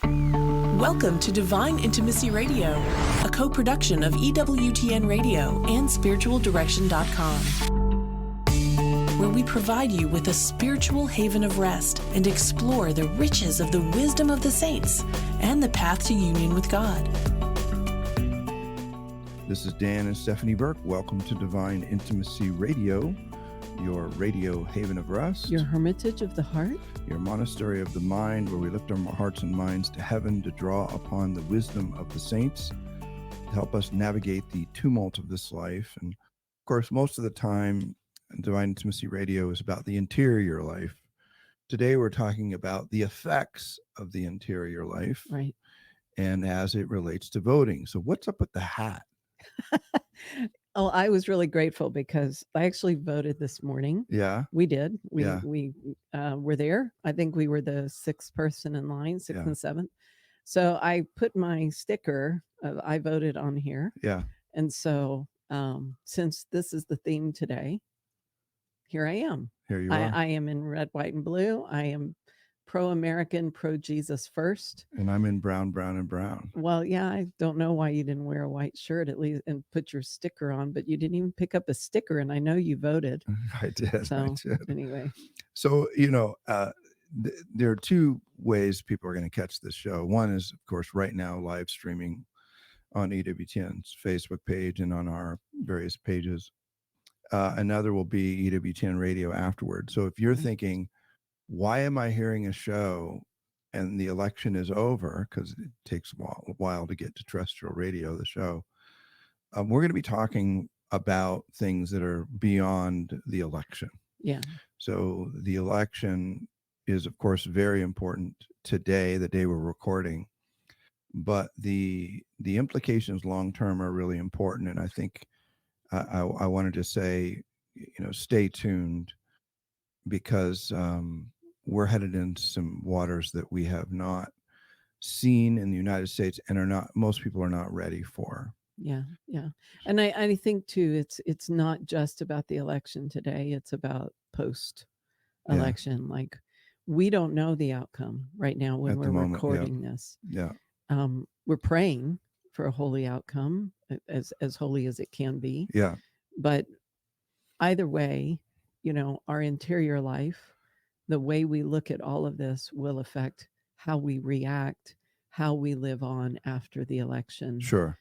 Welcome to Divine Intimacy Radio, a co-production of EWTN Radio and SpiritualDirection.com, where we provide you with a spiritual haven of rest and explore the riches of the wisdom of the saints and the path to union with God. This is Dan and Stephanie Burke. Welcome to Divine Intimacy Radio, your radio haven of rest, your hermitage of the heart, your monastery of the mind, where we lift our hearts and minds to heaven to draw upon the wisdom of the saints to help us navigate the tumult of this life. And of course, most of the time, Divine Intimacy Radio is about the interior life. Today, we're talking about the effects of the interior life, right? And as it relates to voting. So what's up with the hat? Oh, I was really grateful because I actually voted this morning. Yeah, we did. We Yeah. were there. I think we were the sixth person in line, sixth Yeah. and seventh. So I put my sticker of I voted on here. yeah. And so since this is the theme today, here I am. Here you are. I am in red, white, and blue. I am pro-American, pro-Jesus first. And I'm in brown, brown, and brown. Well, yeah, I don't know why you didn't wear a white shirt at least and put your sticker on, but you didn't even pick up a sticker, and I know you voted. I did. So anyway. So, there are two ways people are going to catch this show. One is, of course, right now live streaming on EWTN's Facebook page and on our various pages. Another will be EWTN Radio afterward. So if you're thinking, why am I hearing a show and the election is over? Because it takes a while to get to terrestrial radio, the show. We're going to be talking about things that are beyond the election. Yeah. So the election is, of course, very important today, the day we're recording. But the implications long term are really important. And I think I wanted to say, stay tuned, because we're headed into some waters that we have not seen in the United States and most people are not ready for. Yeah. Yeah. And I think too, it's not just about the election today. It's about post election. Yeah. Like, we don't know the outcome right now when we're recording this. Yeah. We're praying for a holy outcome, as holy as it can be. Yeah. But either way, our interior life, the way we look at all of this will affect how we react, how we live on after the election. Sure.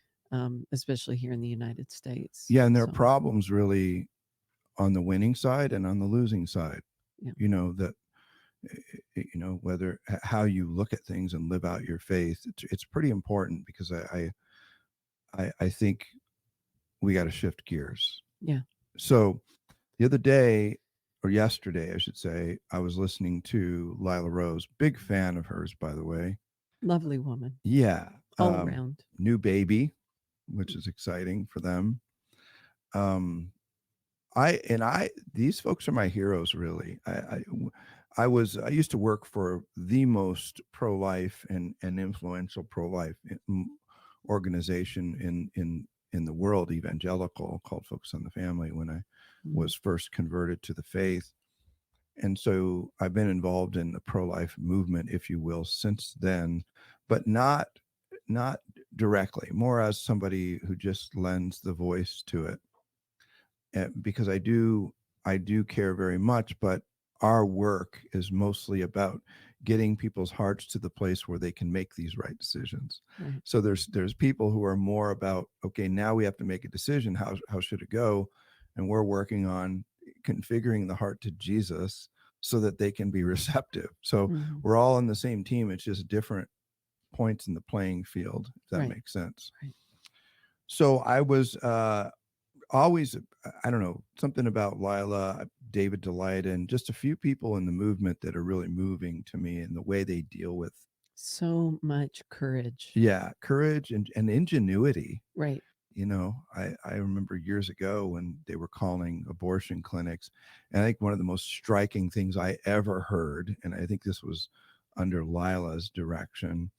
Especially here in the United States. Yeah. And there are problems really on the winning side and on the losing side. Yeah. Whether how you look at things and live out your faith, it's pretty important, because I think we got to shift gears. Yeah. So the other day, or yesterday, I should say, I was listening to Lila Rose. Big fan of hers, by the way. Lovely woman. Yeah. All around. New baby, which is exciting for them. These folks are my heroes, really. I used to work for the most pro-life and influential pro-life organization in the world, evangelical, called Focus on the Family, when I was first converted to the faith. And so I've been involved in the pro-life movement, if you will, since then, but not directly, more as somebody who just lends the voice to it, because I do care very much, but our work is mostly about getting people's hearts to the place where they can make these right decisions. Right. So there's people who are more about, okay, now we have to make a decision. How should it go? And we're working on configuring the heart to Jesus so that they can be receptive. So we're all on the same team. It's just different points in the playing field, if that makes sense. Right. So I was always, I don't know, something about Lila, David Delight, and just a few people in the movement that are really moving to me in the way they deal with so much courage. Yeah, courage and ingenuity. Right. I remember years ago when they were calling abortion clinics, and I think one of the most striking things I ever heard, and I think this was under Lila's direction,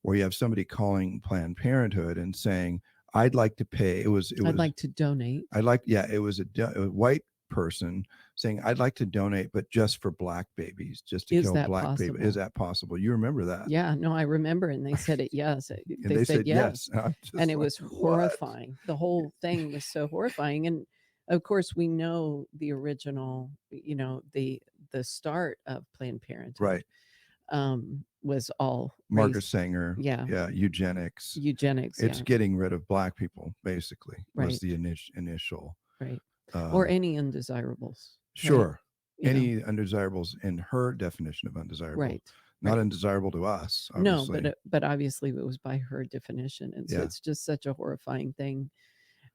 where you have somebody calling Planned Parenthood and saying, I'd like to pay. I'd like to donate. It was a white person saying, I'd like to donate, but just for black babies, just to Is kill that black babies. Is possible? that possible? You remember that? Yeah, no, I remember, and they said it. Yes, And they they said said yes. yes, And I'm and just it like, was what? horrifying. The whole thing was so horrifying, and of course, we know the original. The start of Planned Parenthood Right. was all Margaret race. Sanger. Yeah, Yeah. Eugenics. eugenics. It's Yeah, getting rid of black people, basically, was right, the initial. right, or Uh, any undesirables. Right, sure. Any undesirables in her definition of undesirable, right, not right. undesirable to us, No, obviously. but obviously it was by her definition, and so Yeah. it's just such a horrifying thing,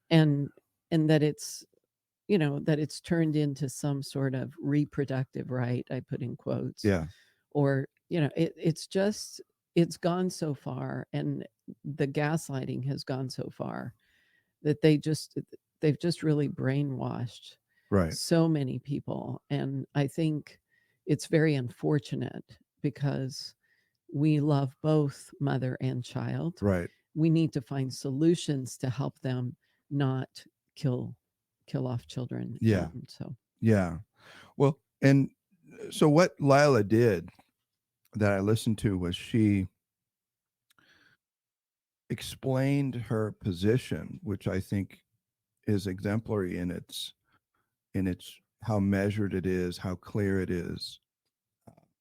and that that it's turned into some sort of reproductive right, I put in quotes, Yeah. or it's gone so far, and the gaslighting has gone so far that they've just really brainwashed Right. so many people, and I think it's very unfortunate because we love both mother and child. Right. We need to find solutions to help them not kill off children. Yeah. And so Yeah. Well, and so what Lila did that I listened to was she explained her position, which I think is exemplary in its how measured it is, how clear it is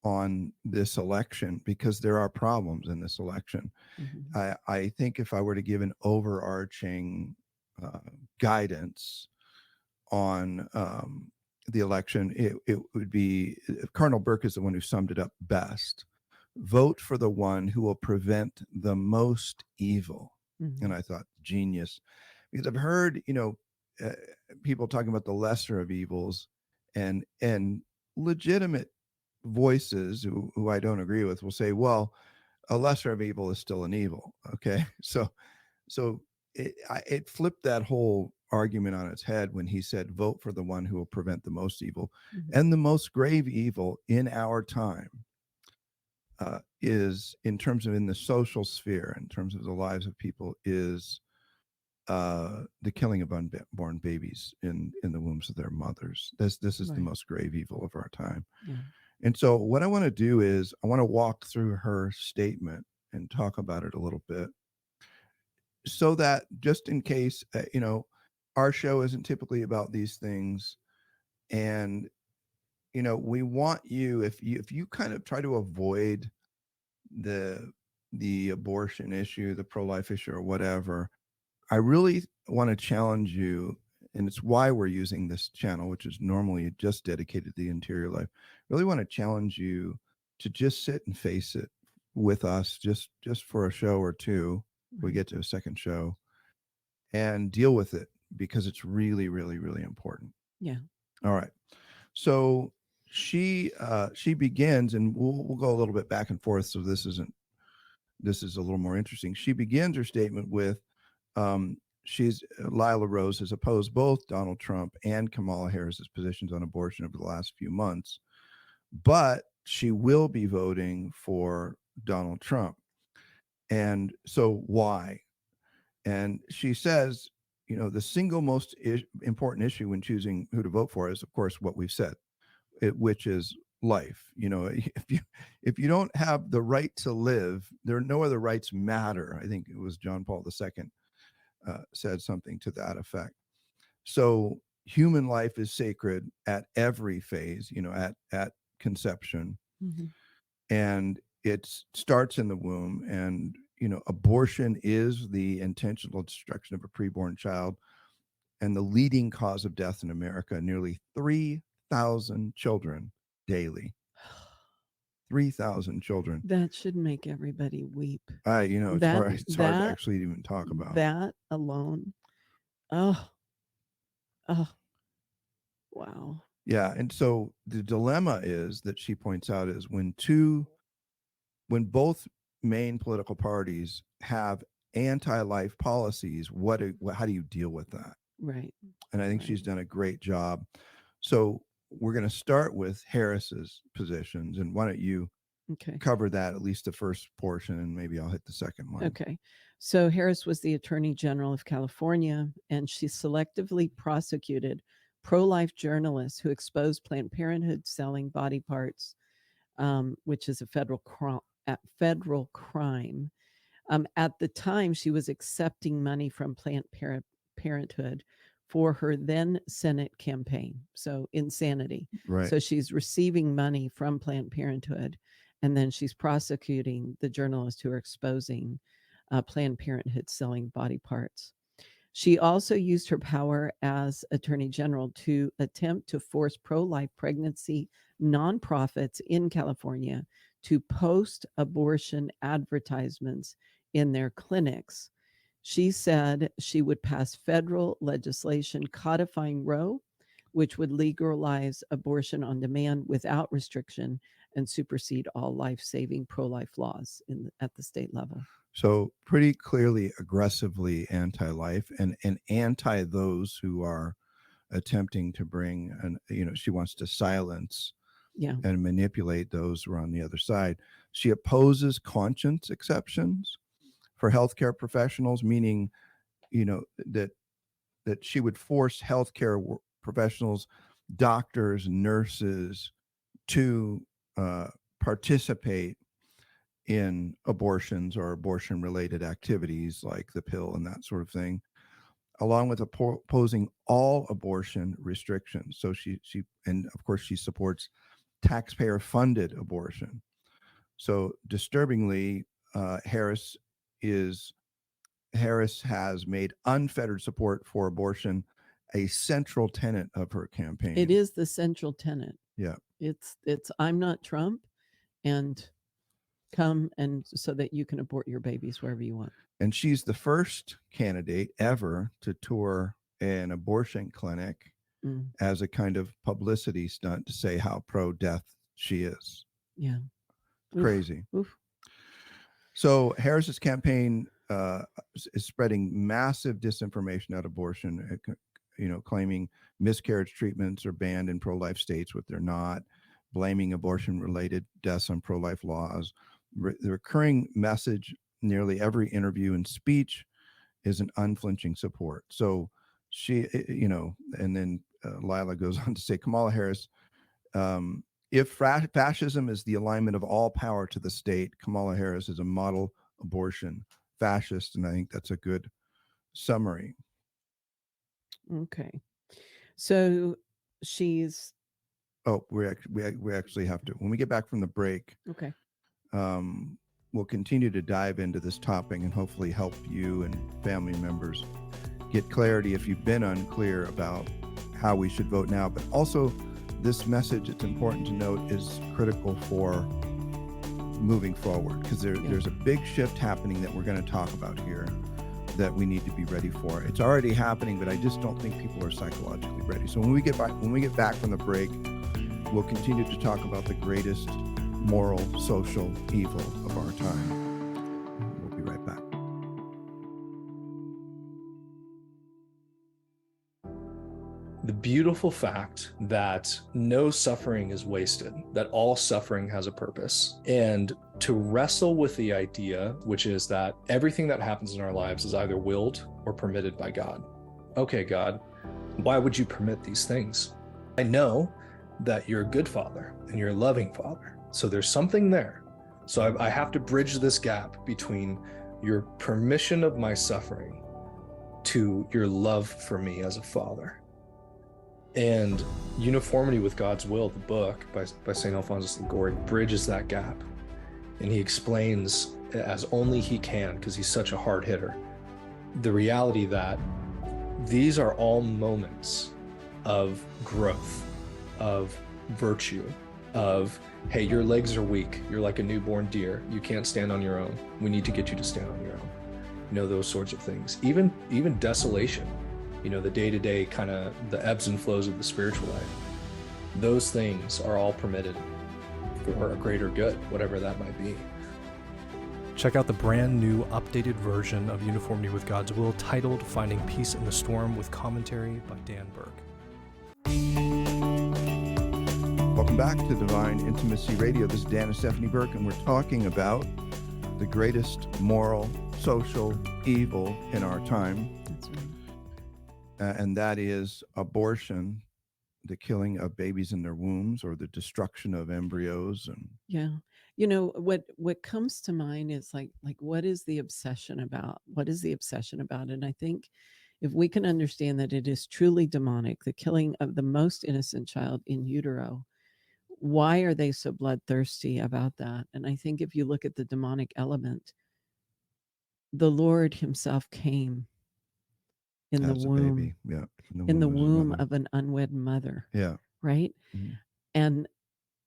on this election, because there are problems in this election. I think if I were to give an overarching guidance on the election, it would be Cardinal Burke is the one who summed it up best. Vote for the one who will prevent the most evil. And I thought, genius, because I've heard, people talking about the lesser of evils, and legitimate voices who I don't agree with will say, well, a lesser of evil is still an evil. Okay. So it flipped that whole argument on its head when he said, vote for the one who will prevent the most evil. And the most grave evil in our time is, in terms of in the social sphere, in terms of the lives of people, is the killing of unborn babies in the wombs of their mothers. This is the most grave evil of our time. Yeah. And so what I want to do is I want to walk through her statement and talk about it a little bit, so that just in case, our show isn't typically about these things. And, we want you, if you kind of try to avoid the abortion issue, the pro-life issue, or whatever, I really want to challenge you, and it's why we're using this channel, which is normally just dedicated to the interior life. Really want to challenge you to just sit and face it with us, just for a show or two. We get to a second show, and deal with it, because it's really, really, really important. Yeah. All right. So she begins, and we'll go a little bit back and forth. So this is a little more interesting. She begins her statement with, Lila Rose has opposed both Donald Trump and Kamala Harris's positions on abortion over the last few months, but she will be voting for Donald Trump. And so why? And she says, the single most important issue when choosing who to vote for is, of course, what we've said, which is life. If you don't have the right to live, there are no other rights matter. I think it was John Paul II said something to that effect. So human life is sacred at every phase, at conception. And it starts in the womb. And, abortion is the intentional destruction of a preborn child and the leading cause of death in America. Nearly 3,000 children daily. 3,000 children. That should make everybody weep. It's hard to actually even talk about. That alone. Oh, wow. Yeah. And so the dilemma is that she points out is when both main political parties have anti-life policies, how do you deal with that? Right. And I think she's done a great job. So we're going to start with Harris's positions, and why don't you cover that, at least the first portion, and maybe I'll hit the second one. Okay. So Harris was the Attorney General of California, and she selectively prosecuted pro-life journalists who exposed Planned Parenthood selling body parts, which is a federal crime. At the time, she was accepting money from Planned Parenthood for her then Senate campaign. So insanity. Right. So she's receiving money from Planned Parenthood, and then she's prosecuting the journalists who are exposing Planned Parenthood selling body parts. She also used her power as Attorney General to attempt to force pro-life pregnancy nonprofits in California to post abortion advertisements in their clinics. She said she would pass federal legislation codifying Roe, which would legalize abortion on demand without restriction and supersede all life-saving pro-life laws at the state level. So pretty clearly aggressively anti-life and anti those who are attempting to bring, she wants to silence and manipulate those who are on the other side. She opposes conscience exceptions for healthcare professionals, meaning, that she would force healthcare professionals, doctors, nurses to participate in abortions or abortion-related activities like the pill and that sort of thing, along with opposing all abortion restrictions. So she and of course she supports taxpayer-funded abortion. So disturbingly, Harris has made unfettered support for abortion a central tenet of her campaign. It is the central tenet. Yeah. It's I'm not Trump, and come and so that you can abort your babies wherever you want. And she's the first candidate ever to tour an abortion clinic as a kind of publicity stunt to say how pro-death she is. Yeah. Crazy. Oof. So Harris's campaign is spreading massive disinformation about abortion, claiming miscarriage treatments are banned in pro-life states, which they're not, blaming abortion-related deaths on pro-life laws. The recurring message, nearly every interview and speech, is an unflinching support. So she, and then Lila goes on to say, Kamala Harris, if fascism is the alignment of all power to the state, Kamala Harris is a model abortion fascist, and I think that's a good summary. Okay, so she's. Oh, we actually have to, when we get back from the break. Okay. We'll continue to dive into this topic and hopefully help you and family members get clarity if you've been unclear about how we should vote now. But also, this message, it's important to note, is critical for moving forward, because there's a big shift happening that we're going to talk about here that we need to be ready for. It's already happening, but I just don't think people are psychologically ready. So when we get back from the break, we'll continue to talk about the greatest moral, social evil of our time. We'll be right back. The beautiful fact that no suffering is wasted, that all suffering has a purpose, and to wrestle with the idea, which is that everything that happens in our lives is either willed or permitted by God. Okay, God, why would you permit these things? I know that you're a good father and you're a loving father. So there's something there. So I have to bridge this gap between your permission of my suffering to your love for me as a father. And Uniformity with God's Will, the book by St. Alphonsus Liguori, bridges that gap. And he explains, as only he can, because he's such a hard hitter, the reality that these are all moments of growth, of virtue, of, hey, your legs are weak. You're like a newborn deer. You can't stand on your own. We need to get you to stand on your own. Those sorts of things. Even desolation, the day-to-day kind of the ebbs and flows of the spiritual life. Those things are all permitted for a greater good, whatever that might be. Check out the brand new updated version of Uniformity with God's Will, titled Finding Peace in the Storm, with commentary by Dan Burke. Welcome back to Divine Intimacy Radio. This is Dan and Stephanie Burke, and we're talking about the greatest moral, social evil in our time. That's right. And that is abortion. the killing of babies in their wombs or the destruction of embryos. And Yeah. What comes to mind is like what is the obsession about? What is the obsession about? And I think if we can understand that it is truly demonic, the killing of the most innocent child in utero, why are they so bloodthirsty about that? And I think if you look at the demonic element, the Lord himself came in the as a womb, baby, yeah, in the of his womb mother. of an unwed mother, Yeah. right? Mhm. And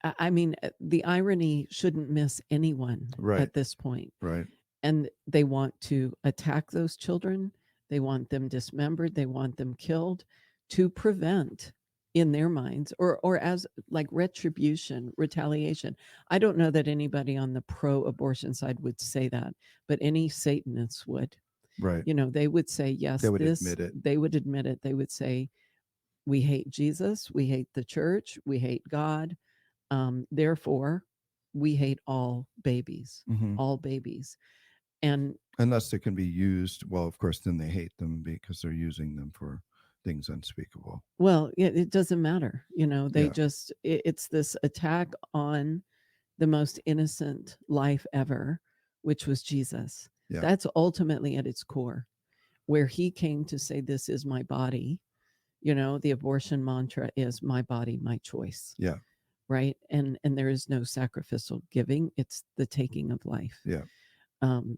I mean, the irony shouldn't miss anyone Right. at this point. Right. And they want to attack those children. They want them dismembered. They want them killed to prevent, in their minds, or as like retribution, retaliation. I don't know that anybody on the pro-abortion side would say that, but any Satanists would. Right. They would say, yes, They would admit it. they would admit it. They would say, we hate Jesus, we hate the church, we hate God. Therefore, we hate all babies, Mhm. all babies. And Unless they can be used, well, of course, then they hate them because they're using them for things unspeakable. well, it doesn't matter. They Yeah. just, it's this attack on the most innocent life ever, which was Jesus. Yeah. That's ultimately at its core, where he came to say, this is my body. The abortion mantra is my body, my choice. Yeah. Right. And there is no sacrificial giving. It's the taking of life. Yeah.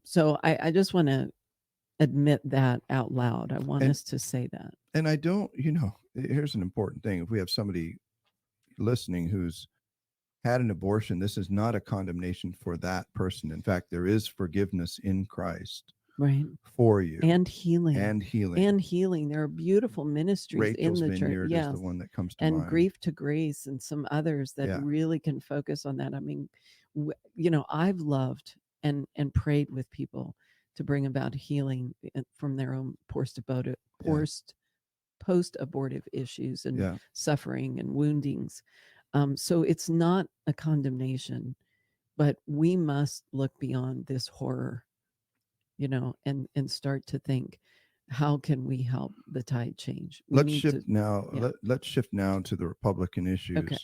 So I just want to admit that out loud. I want us to say that. And I don't, here's an important thing. If we have somebody listening who's had an abortion, this is not a condemnation for that person. In fact, there is forgiveness in Christ, right, for you, and healing, and healing. There are beautiful ministries Rachel's in the church. Vineyard Yes, is the one that comes to and mind. Grief to Grace and some others that Yeah. really can focus on that. I mean, I've loved and prayed with people to bring about healing from their own post-abortive issues and Yeah. suffering and woundings. So it's not a condemnation, but we must look beyond this horror, and start to think, how can we help the tide change? Let's shift now. Yeah. Let's shift now to the Republican issues. Okay.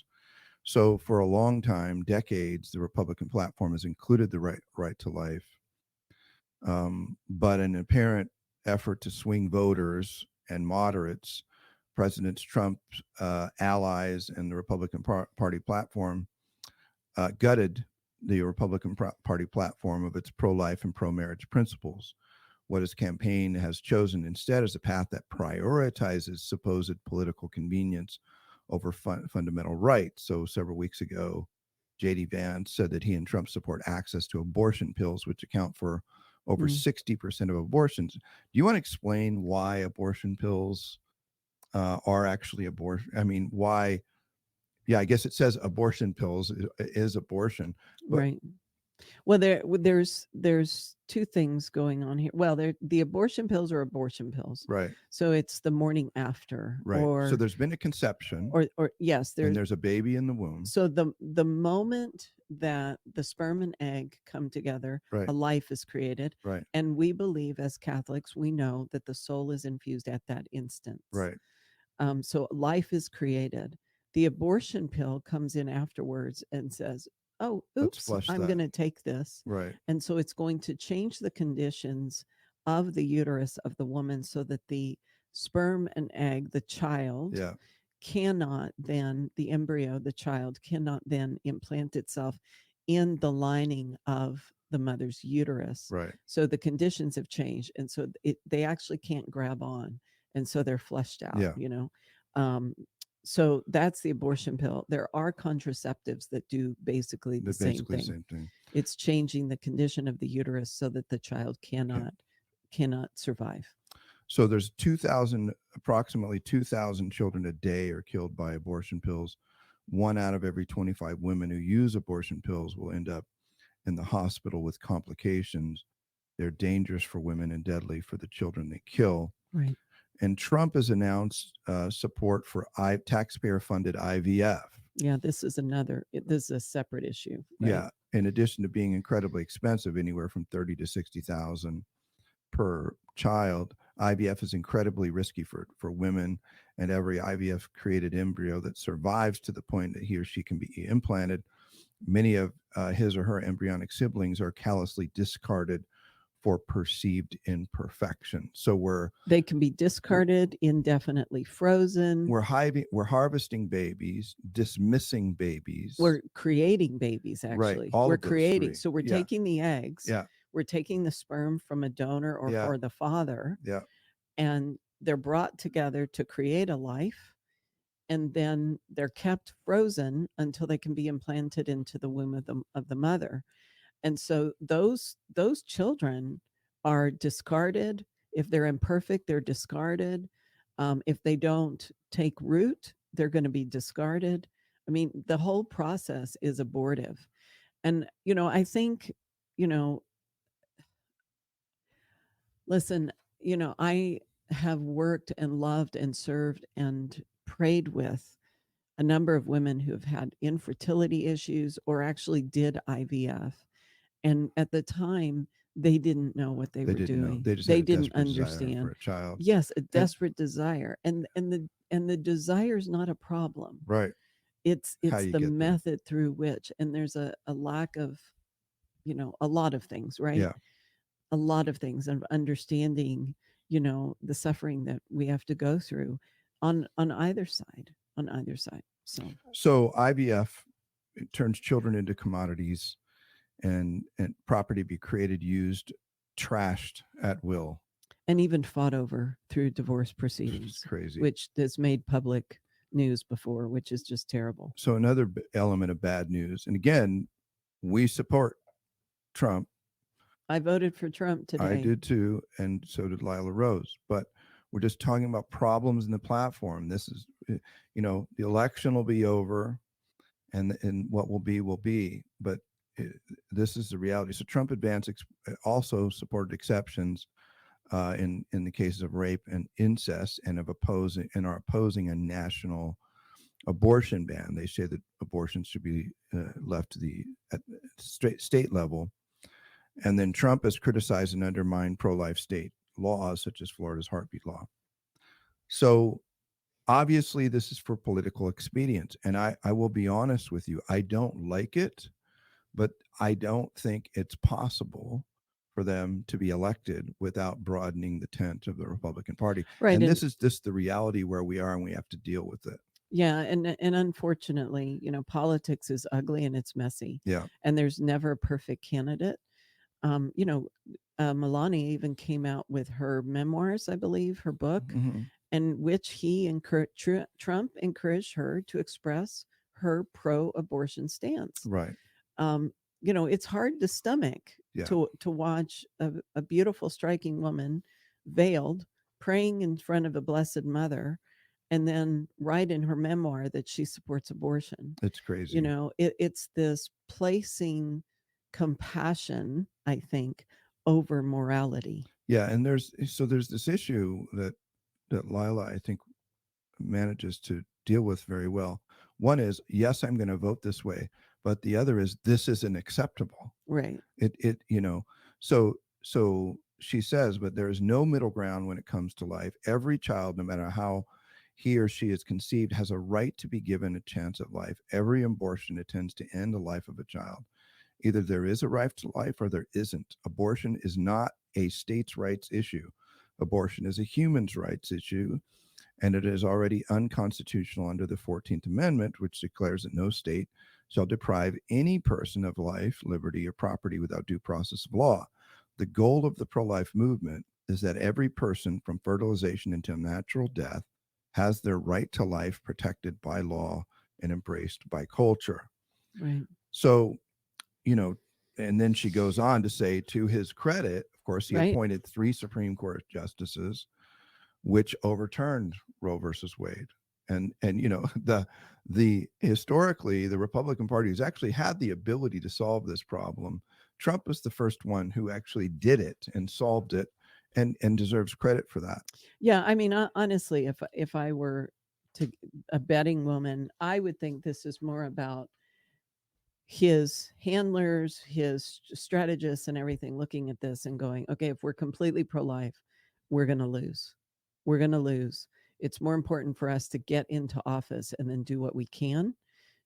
So for a long time, decades, the Republican platform has included the right to life, but an apparent effort to swing voters and moderates, President Trump's allies and the Republican Party platform gutted the Republican Party platform of its pro-life and pro-marriage principles. What his campaign has chosen instead is a path that prioritizes supposed political convenience over fundamental rights. So several weeks ago, J.D. Vance said that he and Trump support access to abortion pills, which account for over 60% of abortions. Do you want to explain why abortion pills are actually abortion? I mean, why? Yeah, I guess it says abortion pills is abortion. But right. Well, there's two things going on here. Well, the abortion pills are abortion pills. Right. So it's the morning after. Right. So there's been a conception. Or yes, there's a baby in the womb. So the moment that the sperm and egg come together, right. a life is created. Right. And we believe as Catholics, we know that the soul is infused at that instant. Right. So life is created. The abortion pill comes in afterwards and says, oh, oops, I'm going to take this. Right. And so it's going to change the conditions of the uterus of the woman so that the sperm and egg, the child, cannot then, the embryo, the child cannot then implant itself in the lining of the mother's uterus. Right. So the conditions have changed. And so they actually can't grab on. And so they're fleshed out, So that's the abortion pill. There are contraceptives that do basically the same thing. It's changing the condition of the uterus so that the child cannot survive. So there's approximately 2,000 children a day are killed by abortion pills. 1 out of every 25 women who use abortion pills will end up in the hospital with complications. They're dangerous for women and deadly for the children they kill. Right. And Trump has announced support for taxpayer-funded IVF. Yeah, this is a separate issue. Right? Yeah, in addition to being incredibly expensive, anywhere from $30,000 to $60,000 per child. IVF is incredibly risky for women, and every IVF created embryo that survives to the point that he or she can be implanted, many of his or her embryonic siblings are callously discarded for perceived imperfection. So they can be discarded, indefinitely frozen. we're harvesting babies, dismissing babies. We're creating babies, actually. Right, all We're of those creating. three. So we're Yeah. taking the eggs. Yeah. We're taking the sperm from a donor or Yeah. for the father. Yeah. And they're brought together to create a life. And then they're kept frozen until they can be implanted into the womb of the mother. And so those children are discarded. If they're imperfect, they're discarded. If they don't take root, they're going to be discarded. I mean, the whole process is abortive. And, I think, listen, I have worked and loved and served and prayed with a number of women who have had infertility issues or actually did IVF. And at the time, they didn't know what they were didn't know. doing. They just They had a didn't desperate desire understand. for a child. Yes, a desperate desire. And the desire is not a problem. Right. It's How you the get there. method through which, and there's a lack of, a lot of things, right? Yeah. A lot of things of understanding, the suffering that we have to go through on either side. So IVF, it turns children into commodities, and property be created, used, trashed at will. and even fought over through divorce It's proceedings, crazy. which has made public news before, which is just terrible. So another element of bad news, and again, we support Trump. I voted for Trump today. I did too, and so did Lila Rose. But we're just talking about problems in the platform. This is, the election will be over, and what will be. But this is the reality. So Trump also supported exceptions in the cases of rape and incest, and are opposing a national abortion ban. They say that abortion should be left to the state level. And then Trump has criticized and undermined pro-life state laws, such as Florida's heartbeat law. So obviously this is for political expedience. And I will be honest with you, I don't like it, but I don't think it's possible for them to be elected without broadening the tent of the Republican Party. Right. And this is just the reality where we are, and we have to deal with it. Yeah, and unfortunately, politics is ugly and it's messy. Yeah. And there's never a perfect candidate. Melania even came out with her memoirs, I believe, her book, in which Trump encouraged her to express her pro-abortion stance. Right. It's hard to stomach to watch a beautiful, striking woman, veiled, praying in front of a Blessed Mother, and then write in her memoir that she supports abortion. It's crazy. It's this placing compassion, I think, over morality. Yeah, and there's this issue that Lila, I think, manages to deal with very well. One is, yes, I'm going to vote this way, but the other is, this isn't acceptable. Right. So she says, but there is no middle ground when it comes to life. Every child, no matter how he or she is conceived, has a right to be given a chance at life. Every abortion intends to end the life of a child. Either there is a right to life or there isn't. Abortion is not a states' rights issue. Abortion is a human's rights issue, and it is already unconstitutional under the 14th Amendment, which declares that no state shall deprive any person of life, liberty, or property without due process of law. The goal of the pro-life movement is that every person, from fertilization until natural death, has their right to life protected by law and embraced by culture. Right. So, and then she goes on to say, to his credit, of course, he appointed 3 Supreme Court justices, which overturned Roe versus Wade. And the historically, the Republican Party has actually had the ability to solve this problem. Trump was the first one who actually did it and solved it, and deserves credit for that. Yeah, I mean, honestly, if I were a betting woman, I would think this is more about his handlers, his strategists, and everything looking at this and going, okay, if we're completely pro-life, we're going to lose. We're going to lose. It's more important for us to get into office and then do what we can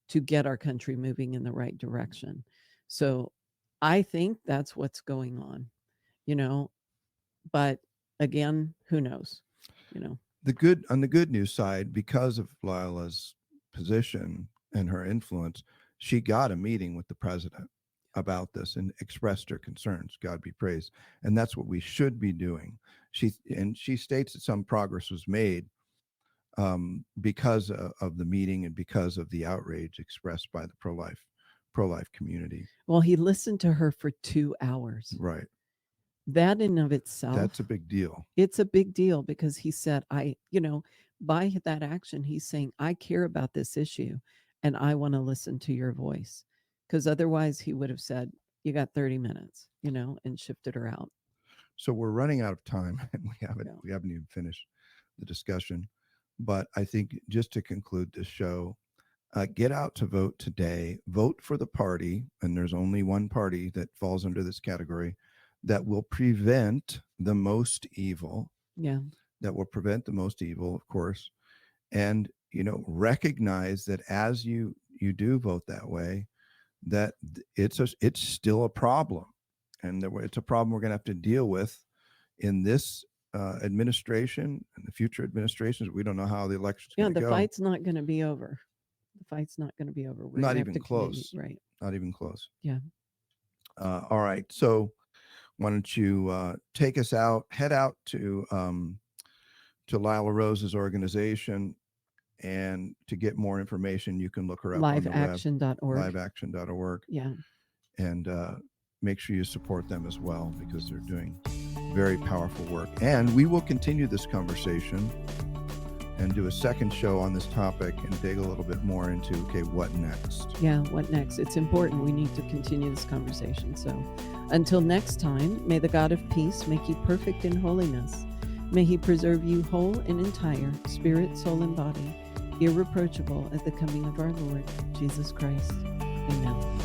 to get our country moving in the right direction. So I think that's what's going on, but again, who knows, on the good news side, because of Lila's position and her influence, she got a meeting with the president about this and expressed her concerns. God be praised. And that's what we should be doing. She states that some progress was made because of the meeting and because of the outrage expressed by the pro-life community. Well, he listened to her for 2 hours. Right. That in of itself, that's a big deal. It's a big deal because he said, by that action, he's saying, I care about this issue and I want to listen to your voice. Because otherwise he would have said, you got 30 minutes, and shifted her out. So we're running out of time and we haven't even finished the discussion. But I think just to conclude this show, get out to vote today. Vote for the party, and there's only one party that falls under this category, that will prevent the most evil. Yeah. That will prevent the most evil, of course. And, recognize that as you do vote that way, that it's still a problem. And it's a problem we're going to have to deal with in this administration and the future administrations. We don't know how the election's going to go. The fight's not going to be over. The fight's not going to be over. We're not even close. Right. Not even close. Yeah. All right. So why don't you take us out, head out to Lila Rose's organization, and to get more information, you can look her up on the web. Liveaction.org. Yeah. And make sure you support them as well, because they're doing very powerful work. And we will continue this conversation and do a second show on this topic and dig a little bit more into, okay, what next? Yeah, what next? It's important. We need to continue this conversation. So until next time, may the God of peace make you perfect in holiness. May he preserve you whole and entire, spirit, soul, and body, irreproachable at the coming of our Lord Jesus Christ. Amen.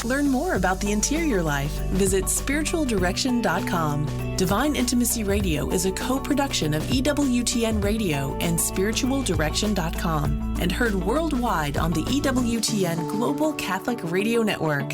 Learn more about the interior life. Visit spiritualdirection.com. Divine Intimacy Radio is a co-production of EWTN Radio and spiritualdirection.com and heard worldwide on the EWTN Global Catholic Radio Network.